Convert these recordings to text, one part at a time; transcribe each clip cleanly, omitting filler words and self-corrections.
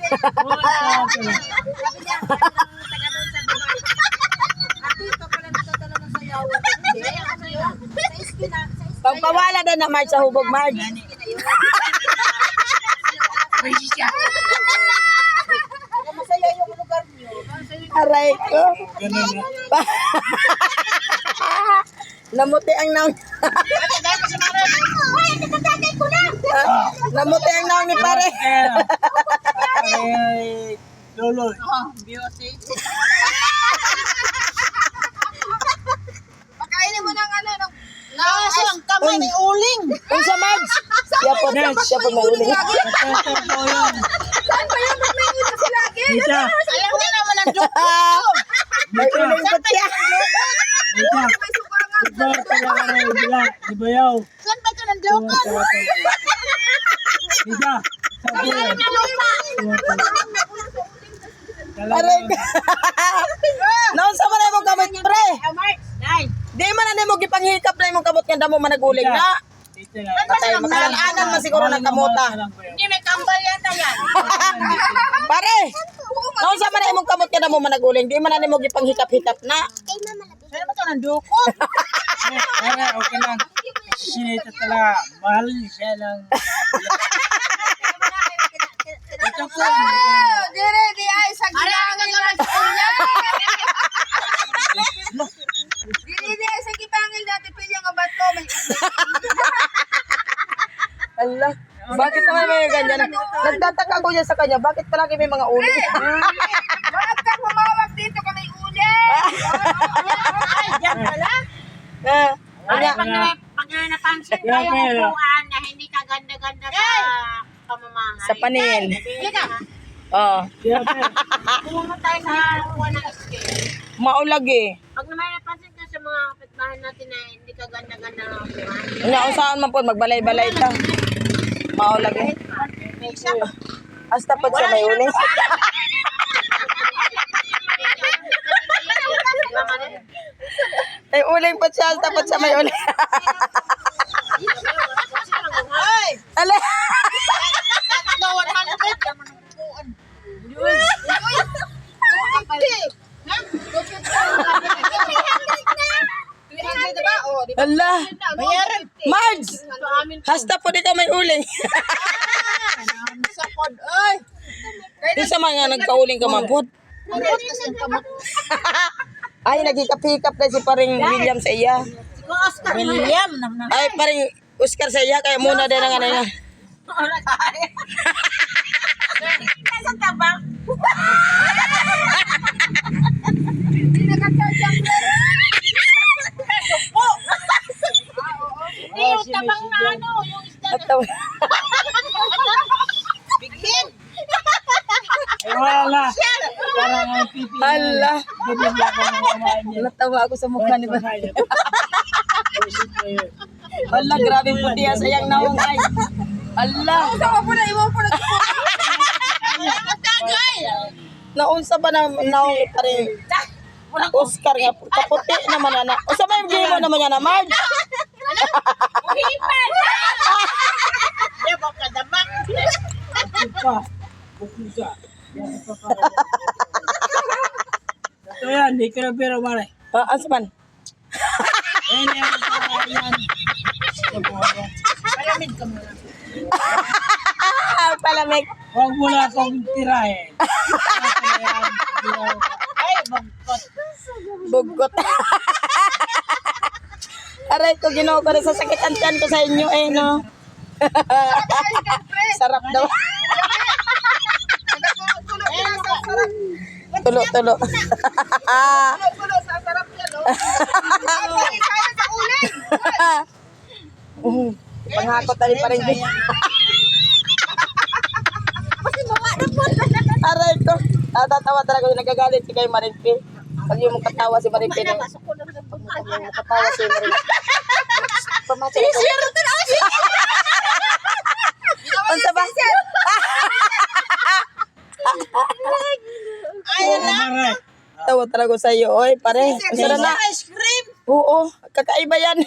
Sabi niya, taga doon sa Dubai. Ate, ito pala nagdadala ng sayawan. Hindi, ano yun? Sa iskina. Pagpawala din na Marge sa hubog, Marge. Masaya yung lugar niyo. Aray ko. Namuti ang naong. Namuti ang naong ni pare. Lolo. Beauty. Pakainin mo ng ano, ng kamay ni uling. Unsa Marge? Siya po may uling. Saan ba yan? Ba't may uling kasi lagi? Dita. Ayaw niya naman ang joke. May uling po siya. Dita. May sukangan. Ito talaga rin sila. Di ba yaw? Saan ba ito ng joke? Dita. Ayaw niya lupa. Aray ko. Naunsa man imong kamot, pre? Di man na mo gipanghikap na imong kamot nga damo managuling na. Patay makalaan man siguro ng kamuta. Hindi, may kambal yata yan. Pare. Naunsa man imong kamot nga damo managuling, di man na nimo gipanghikap-hikap na. Saan ba ito ng dukot? Okay lang. Sinita talaga. Mahal siya lang. Ito po. Dire, di ay sa gipangil natin pinya. Dire, di ay sa gipangil natin pinya nga ba't ko? Allah. Bakit naman may ganyan? Nagtataka ko niya sa kanya, bakit palagi may mga uling? Bakit ka humawak dito ka may ulit? Ay, dyan pala. Pag napansin ko yung upuan na hindi ka ganda-ganda sa pamamahay. Sa panin. Hindi ka. Oo. Pumunta tayo sa upuan ng scale. Maulag eh. Pag naman napansin ka sa mga kapitbahay natin na hindi ka ganda-ganda ng upuan. Saan man po, magbalay-balay ta. Maulag eh. Hasta pa siya may uling. May uling pa siya, hasta pa siya may uling. Ala! No, 100. Ala! Marge! Hasta po di ka may uling. Sakod, ay. Di sa mga nagkauling ka man po. Ay, nagikap-hikap na si paring William sa iya. William. Ay, paring Oscar sa iya, kaya muna din ang ano niya. Sa tabang. Hindi nakachachang. Hindi yung tabang na ano, yung isda. Bighin. Ay, wala. Parang ang pipi. Hala! Bibig ako ng kumain niya. Natawa ako sa mukha ni Paring. Hala, grabe po diya sayang naong ay. Hala! Sama po na, iwan po na. Tagay. Naunsa ba na naong ni paring Oscar nga kaputi naman ana. O sa may gimo naman niya na Marge. Uhipan! Yan ba kadamang? Pa. Bukusa. Ito yan, di ka na pero mare. Asa man? Ayan yan. Ayan. Palamig ka muna. Palamig. Huwag mo na akong tirahin. Ay, bangkot. Bugot. Aray ko, ginoo ko rin sa sakit ang tiyan ko sa inyo eh, no? Sarap daw. Tulo. Tulo sa sarap niya, no? Ay, kaya sa uling. Panghakot tali pa rin. Aray ko. Natatawa talaga yung nagagalit si kay Marimpe. Pag yung katawa si Marimpe na. Pag yung katawa si Marimpe. Pamacha na ko. Unsa ba? Ayan na. Mare. Tawa talaga sa iyo, oy, pare. Unsa na? Ice cream. Oo, kakaiba yan.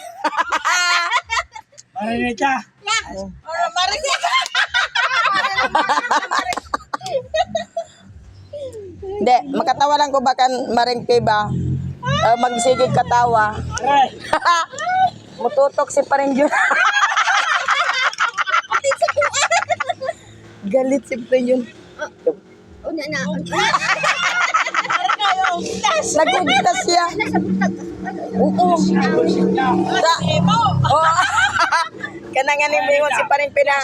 Mare nita. Or Maris. Hindi, makatawa lang ko baka maringke ba? Magsigig katawa. Aray! Mututok si paring yun. Galit si paring yun. Unya na. Nagugtas siya. Oo. Oh. Kanang ni mo si paring pina.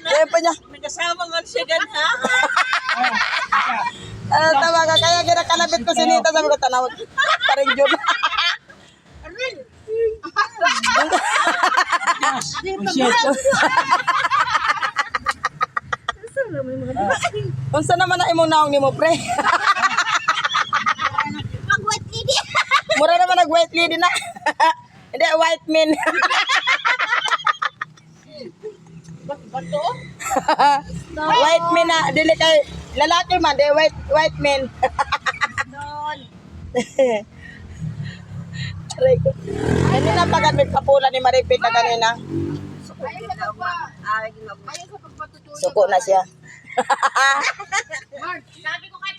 Kaya pa niya. Nagkasama nga siya ganha. Tawa ka, kaya ginakalabit ko si Nita. Sabi ko, tanawag. Paring yun. Unsa naman na imong naong ni mo, pre? Mag-white lady. Mura naman nag-white lady na. Hindi, white man. White man na. Dili kay lalaki man. Di white man. Aray ko. Kanina pagkat may papula ni Maripit na kanina. Ayaw ko pagpatutuloy. Suko na siya. Sabi ko kay